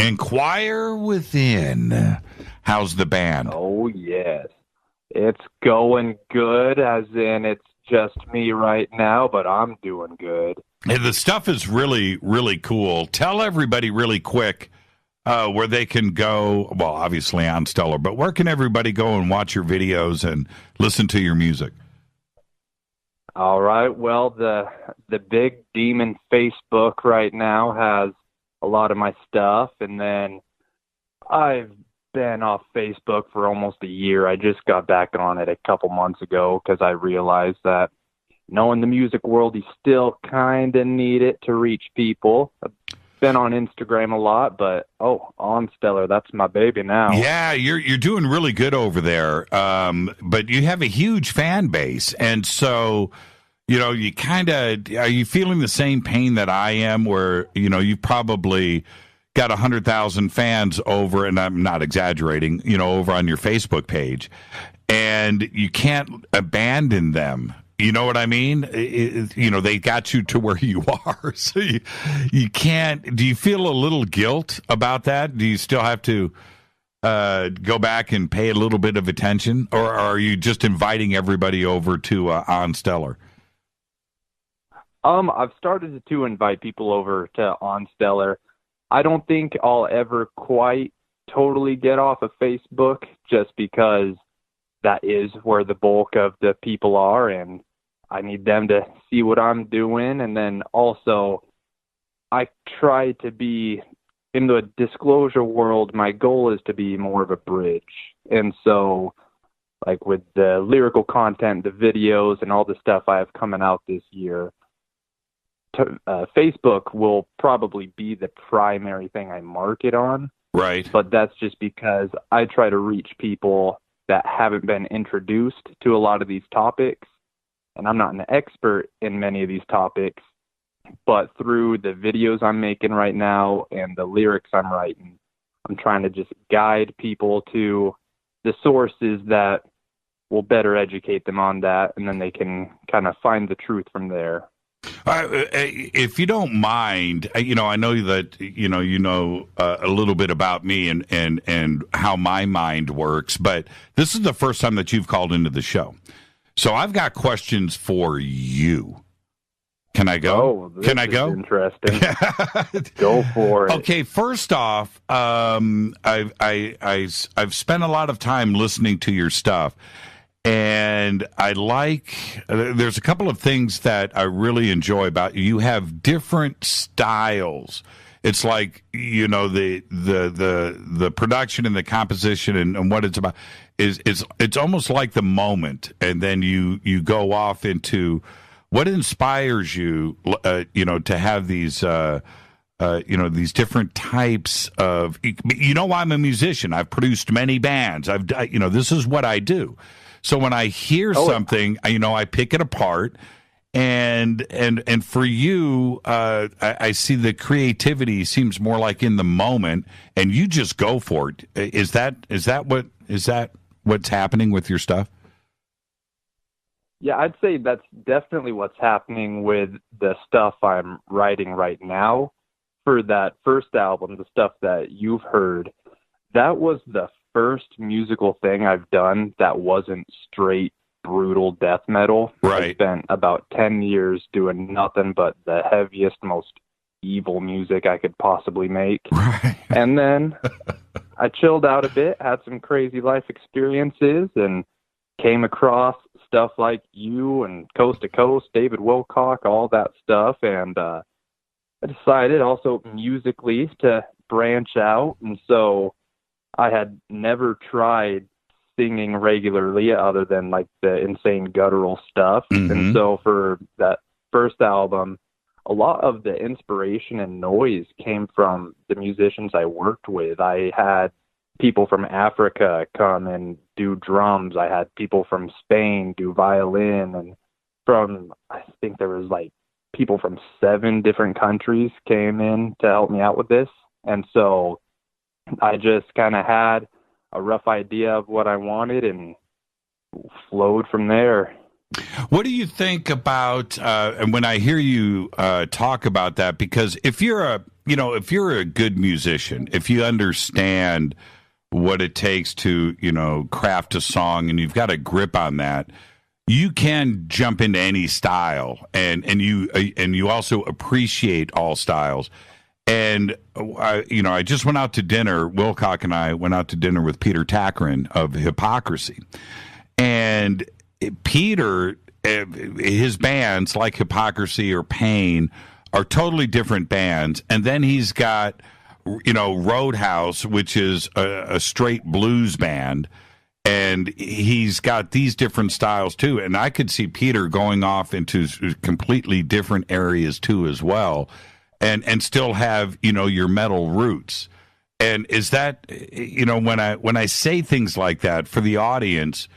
Inquire Within. How's the band? Oh, yes. It's going good, as in it's just me right now, but I'm doing good. Hey, the stuff is really, really cool. Tell everybody really quick where they can go. Well, obviously on Stellar, but where can everybody go and watch your videos and listen to your music? All right. Well, the big demon Facebook right now has a lot of my stuff, and then I've been off Facebook for almost a year. I just got back on it a couple months ago because I realized that in the music world, you still kind of need it to reach people. I've been on Instagram a lot, but on Stellar, that's my baby now. Yeah, you're doing really good over there, but you have a huge fan base, and so you kind of are you feeling the same pain that I am, where you probably got 100,000 fans over, and I'm not exaggerating, over on your Facebook page, and you can't abandon them. You know what I mean? They got you to where you are, so you can't. Do you feel a little guilt about that? Do you still have to go back and pay a little bit of attention, or are you just inviting everybody over to On Stellar? I've started to invite people over to On Stellar. I don't think I'll ever quite totally get off of Facebook, just because that is where the bulk of the people are, and I need them to see what I'm doing. And then also, I try to be, in the disclosure world, my goal is to be more of a bridge. And so, like with the lyrical content, the videos, and all the stuff I have coming out this year, Facebook will probably be the primary thing I market on. Right. But that's just because I try to reach people that haven't been introduced to a lot of these topics. And I'm not an expert in many of these topics, but through the videos I'm making right now and the lyrics I'm writing, I'm trying to just guide people to the sources that will better educate them on that, and then they can kind of find the truth from there. If you don't mind, I know that you know a little bit about me and how my mind works, but this is the first time that you've called into the show, so I've got questions for you. Can I go? Oh, Can I go? Interesting. Go for it. Okay. First off, I've spent a lot of time listening to your stuff. And there's a couple of things that I really enjoy about you. You have different styles. It's like, the production and the composition and what it's about it's almost like the moment. And then you go off into what inspires you, to have these, these different types of, I'm a musician. I've produced many bands. This is what I do. So when I hear something, I pick it apart, and for you, I see the creativity seems more like in the moment, and you just go for it. Is that what's happening with your stuff? Yeah, I'd say that's definitely what's happening with the stuff I'm writing right now. For that first album, the stuff that you've heard, that was the first musical thing I've done that wasn't straight brutal death metal. Right. I spent about 10 years doing nothing but the heaviest, most evil music I could possibly make. Right. And then I chilled out a bit, had some crazy life experiences, and came across stuff like you and Coast to Coast, David Wilcock, all that stuff. And I decided also musically to branch out. And so I had never tried singing regularly other than like the insane guttural stuff. Mm-hmm. And so for that first album, a lot of the inspiration and noise came from the musicians I worked with. I had people from Africa come and do drums. I had people from Spain do violin, and I think there was like people from 7 different countries came in to help me out with this. And so I just kind of had a rough idea of what I wanted and flowed from there. What do you think about, and when I hear you talk about that, because if you're if you're a good musician, if you understand what it takes to, craft a song, and you've got a grip on that, you can jump into any style, and you also appreciate all styles. And I just went out to dinner. Wilcock and I went out to dinner with Peter Takarin of Hypocrisy, and Peter, his bands like Hypocrisy or Pain are totally different bands. And then he's got, Roadhouse, which is a straight blues band. And he's got these different styles too. And I could see Peter going off into completely different areas too as well. And still have, your metal roots. And is that, when I say things like that for the audience,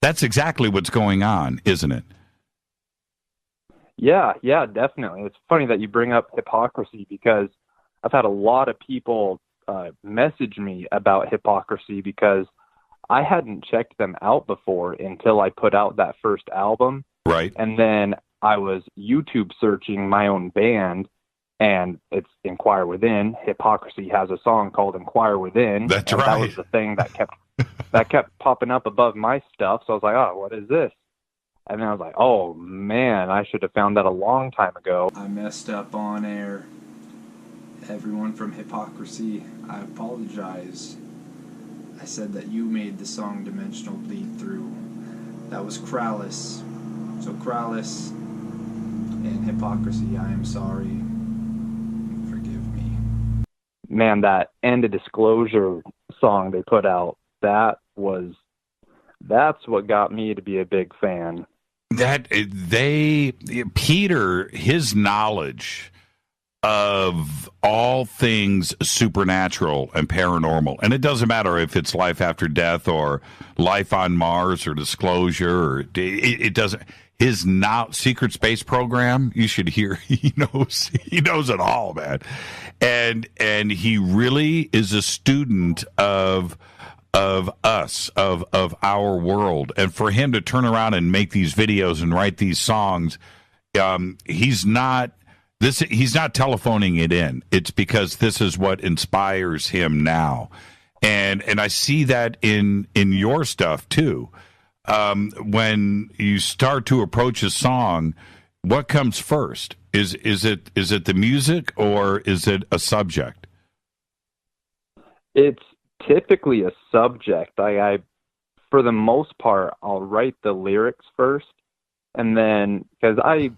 that's exactly what's going on, isn't it? Yeah, definitely. It's funny that you bring up Hypocrisy, because I've had a lot of people message me about Hypocrisy, because I hadn't checked them out before until I put out that first album. Right. And then I was YouTube searching my own band, and it's Inquire Within. Hypocrisy has a song called Inquire Within. That's and right. That was the thing that kept popping up above my stuff. So I was like, oh, what is this? And then I was like, oh, man, I should have found that a long time ago. I messed up on air. Everyone from Hypocrisy, I apologize. I said that you made the song Dimensional Bleed Through. That was Kralis. So Kralis and Hypocrisy, I am sorry. Forgive me. Man, that End of Disclosure song they put out, that's what got me to be a big fan. Peter, his knowledge of all things supernatural and paranormal, and it doesn't matter if it's life after death or life on Mars or disclosure, or it doesn't. His secret space program, you should hear. He knows it all, man, and he really is a student of us, of our world. And for him to turn around and make these videos and write these songs, he's not telephoning it in. It's because this is what inspires him now. And I see that in your stuff too. When you start to approach a song, what comes first? Is it the music, or is it a subject? It's typically a subject. I for the most part, I'll write the lyrics first, and then, because I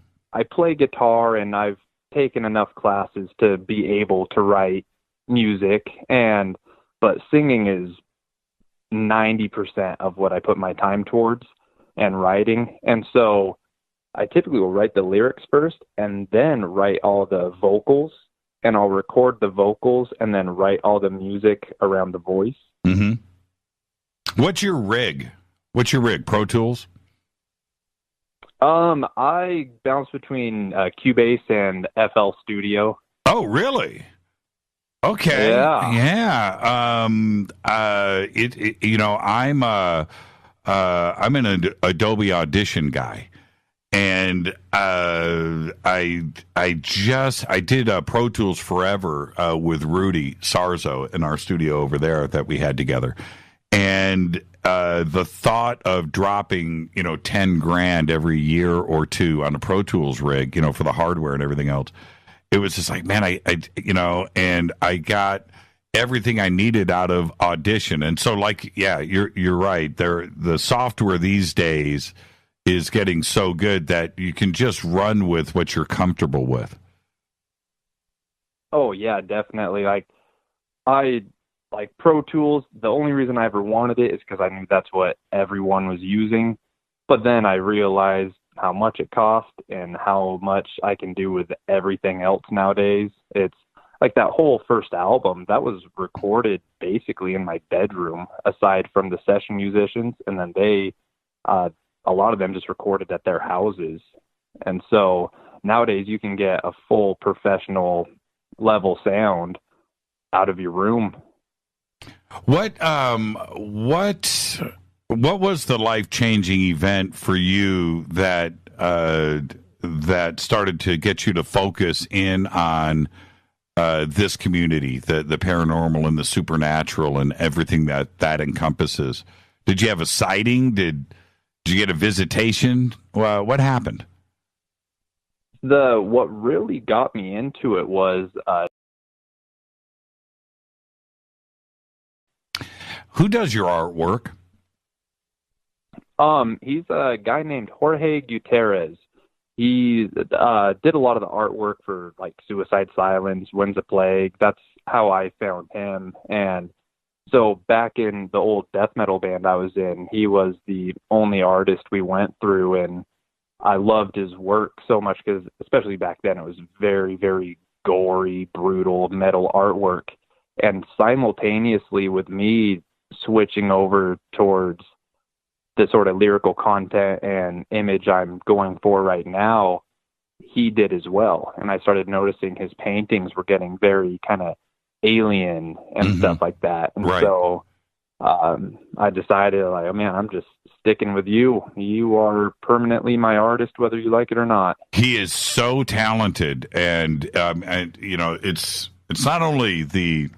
play guitar and I've taken enough classes to be able to write music, but singing is 90% of what I put my time towards, and writing. And so I typically will write the lyrics first and then write all the vocals, and I'll record the vocals and then write all the music around the voice. Mm-hmm. What's your rig? Pro Tools? I bounce between Cubase and FL Studio. Oh, really? Okay. Yeah. I'm an Adobe Audition guy, and I did Pro Tools forever with Rudy Sarzo in our studio over there that we had together, and the thought of dropping $10,000 every year or two on a Pro Tools rig, for the hardware and everything else, it was just like, man, and I got everything I needed out of Audition. And so, you're right. The software these days is getting so good that you can just run with what you're comfortable with. Oh yeah, definitely. I like Pro Tools. The only reason I ever wanted it is because I knew that's what everyone was using. But then I realized how much it cost and how much I can do with everything else nowadays. It's like that whole first album that was recorded basically in my bedroom, aside from the session musicians, and then a lot of them just recorded at their houses. And so nowadays you can get a full professional level sound out of your room. What was the life-changing event for you that started to get you to focus in on this community, the paranormal and the supernatural and everything that encompasses. Did you have a sighting? Did you get a visitation? What happened? What really got me into it was who does your artwork? he's a guy named Jorge Gutierrez. He did a lot of the artwork for like Suicide Silence, When's the Plague. That's how I found him. And so back in the old death metal band I was in, he was the only artist we went through, and I loved his work so much because, especially back then, it was very, very gory, brutal metal artwork. And simultaneously with me switching over towards the sort of lyrical content and image I'm going for right now, he did as well. And I started noticing his paintings were getting very kind of alien and stuff like that. And so I decided, like, oh man, I'm just sticking with you. You are permanently my artist, whether you like it or not. He is so talented, and you know, it's not only the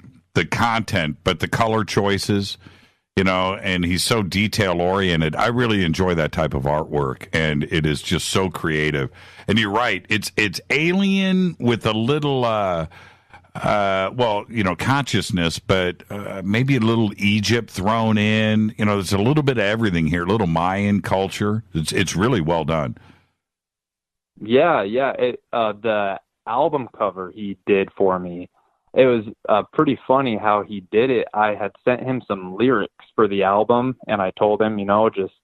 content, but the color choices, you know, and he's so detail oriented. I really enjoy that type of artwork, and it is just so creative. And you're right, it's alien with a little well, you know, consciousness, but maybe a little Egypt thrown in. You know, there's a little bit of everything here, a little Mayan culture. It's really well done. Yeah. The album cover he did for me, it was pretty funny how he did it. I had sent him some lyrics for the album, and I told him, you know, just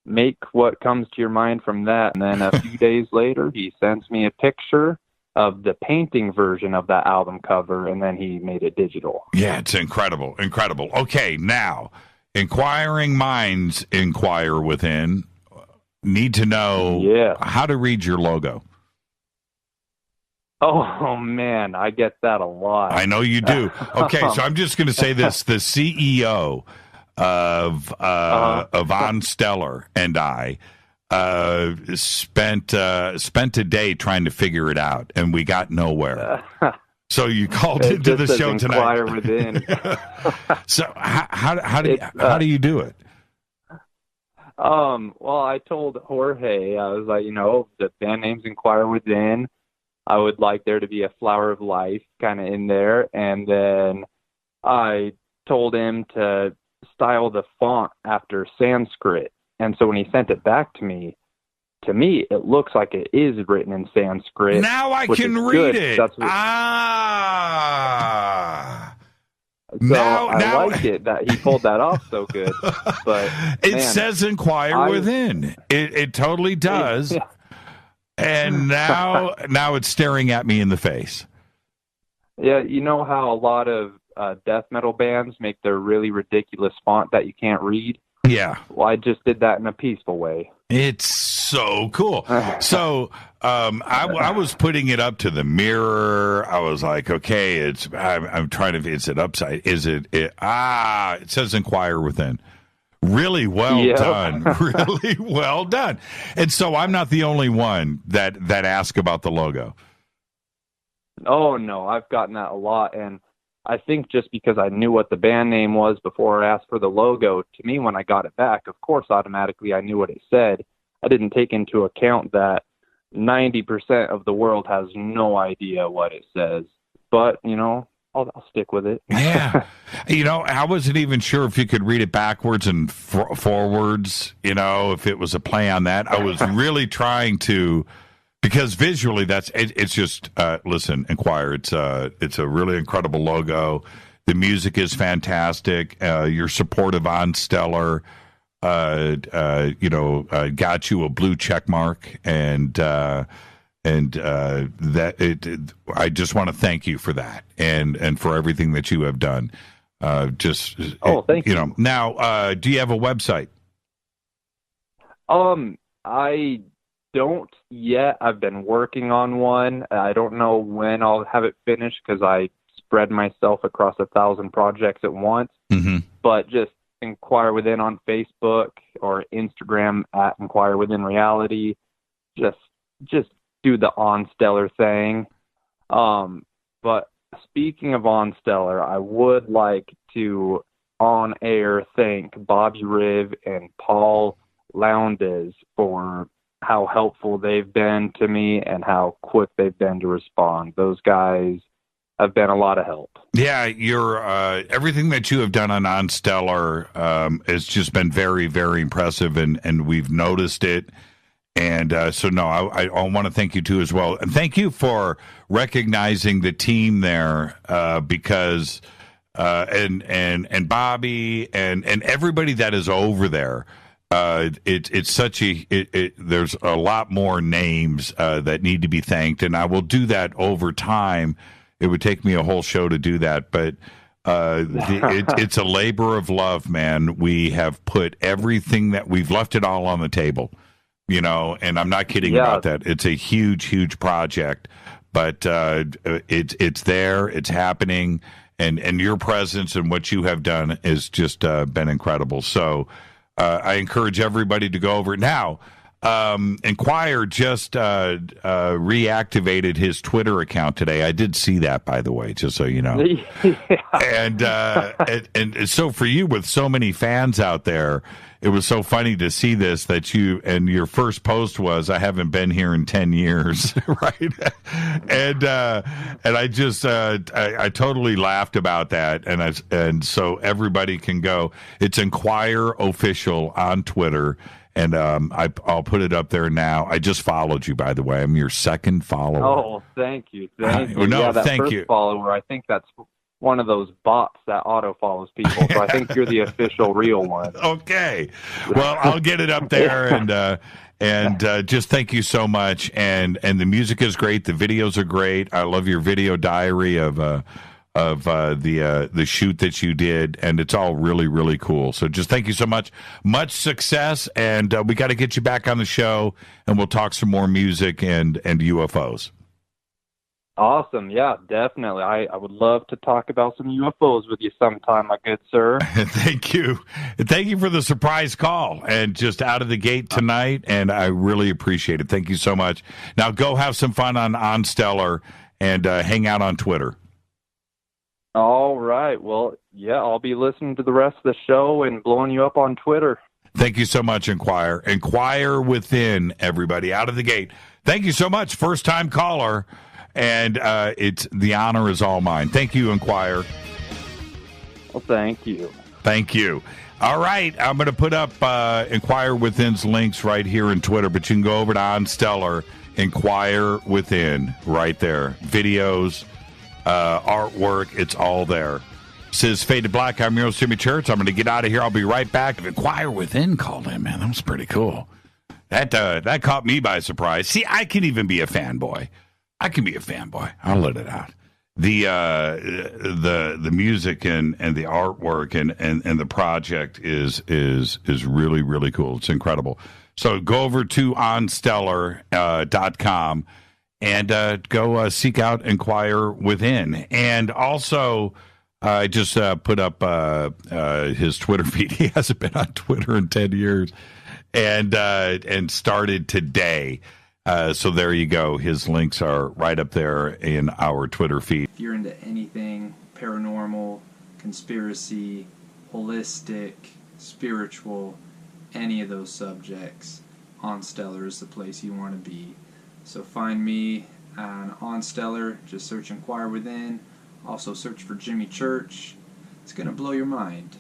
make what comes to your mind from that. And then a few days later, he sends me a picture of the painting version of that album cover, and then he made it digital. Yeah, it's incredible. Okay, now, inquiring minds inquire within, need to know how to read your logo. Oh, man, I get that a lot. I know you do. Okay, so I'm just going to say this. The CEO of On Stellar and I spent a day trying to figure it out, and we got nowhere. So you called into the show tonight. Inquire Within. So how do you do it? Well, I told Jorge, I was like, you know, the band name's Inquire Within. I would like there to be a flower of life kind of in there. And then I told him to style the font after Sanskrit. And so when he sent it back to me, it looks like it is written in Sanskrit. Now I can read it. So now, I like it that he pulled that off so good. But it says Inquire Within. It totally does. Yeah. And now it's staring at me in the face. Yeah, you know how a lot of death metal bands make their really ridiculous font that you can't read? Yeah. Well, I just did that in a peaceful way. It's so cool. So I was putting it up to the mirror. I was like, okay, I'm trying to, is it upside? It says Inquire Within. Really well done. Really well done. And so I'm not the only one that asked about the logo. Oh, no, I've gotten that a lot. And I think just because I knew what the band name was before I asked for the logo, to me, when I got it back, of course, automatically I knew what it said. I didn't take into account that 90% of the world has no idea what it says. But, you know, I'll stick with it. Yeah. You know, I wasn't even sure if you could read it backwards and forwards, you know, if it was a play on that. I was really trying to, because visually it's just, listen, Inquire, it's a really incredible logo. The music is fantastic. Your support of On Stellar, you know, got you a blue check mark, and I just want to thank you for that and for everything that you have done. Thank you. You know, now, do you have a website? I don't yet. I've been working on one. I don't know when I'll have it finished because I spread myself across 1,000 projects at once. Mm-hmm. But just Inquire Within on Facebook or Instagram at Inquire Within Reality. Just do the On Stellar thing. But speaking of On Stellar, I would like to on air thank Bobby Riv and Paul Lowndes for how helpful they've been to me and how quick they've been to respond. Those guys have been a lot of help. Yeah, you're everything that you have done on Stellar has just been very, very impressive, and we've noticed it. And so, no, I want to thank you too as well, and thank you for recognizing the team there because and Bobby and everybody that is over there. It's such there's a lot more names that need to be thanked, and I will do that over time. It would take me a whole show to do that, but it's a labor of love, man. We have put everything that we've left it all on the table, and I'm not kidding about that. It's a huge, huge project, but it's there, it's happening, and your presence and what you have done has just been incredible. So I encourage everybody to go over it now. Inquire just reactivated his Twitter account today. I did see that, by the way, just so you know. Yeah. And so for you, with so many fans out there, it was so funny to see this, that your first post was, "I haven't been here in 10 years," right? And I just I totally laughed about that, and so everybody can go. It's Inquire Official on Twitter. And I'll put it up there now. I just followed you, by the way. I'm your second follower. Oh, thank you. Thank you. No, yeah, that thank first you. follower, I think that's one of those bots that auto-follows people. So I think you're the official real one. Okay. Well, I'll get it up there, and just thank you so much. And the music is great. The videos are great. I love your video diary of the shoot that you did, and it's all really, really cool. So just thank you so much. Much success, and we got to get you back on the show, and we'll talk some more music and UFOs. Awesome. Yeah, definitely. I would love to talk about some UFOs with you sometime, my good sir. Thank you. Thank you for the surprise call, and just out of the gate tonight, and I really appreciate it. Thank you so much. Now go have some fun on Stellar, and hang out on Twitter. All right. Well, yeah, I'll be listening to the rest of the show and blowing you up on Twitter. Thank you so much, Inquire. Inquire Within, everybody, out of the gate. Thank you so much, first-time caller, and the honor is all mine. Thank you, Inquire. Well, thank you. Thank you. All right, I'm going to put up Inquire Within's links right here in Twitter, but you can go over to On Stellar, Inquire Within, right there. Videos, artwork, it's all there. Says Faded Black, I'm your host, Jimmy Church. I'm going to get out of here. I'll be right back. Inquire Within called in, man. That was pretty cool. That caught me by surprise. See, I can even be a fanboy. I can be a fanboy. I'll let it out. The music and the artwork and the project is really, really cool. It's incredible. So go over to onstellar.com and go seek out Inquire Within. And also, I just put up his Twitter feed. He hasn't been on Twitter in 10 years, and started today. So there you go. His links are right up there in our Twitter feed. If you're into anything paranormal, conspiracy, holistic, spiritual, any of those subjects, On Stellar is the place you want to be. So find me on Stellar. Just search Inquire Within. Also search for Jimmy Church. It's going to blow your mind.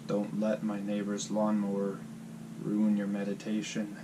Don't let my neighbor's lawnmower ruin your meditation.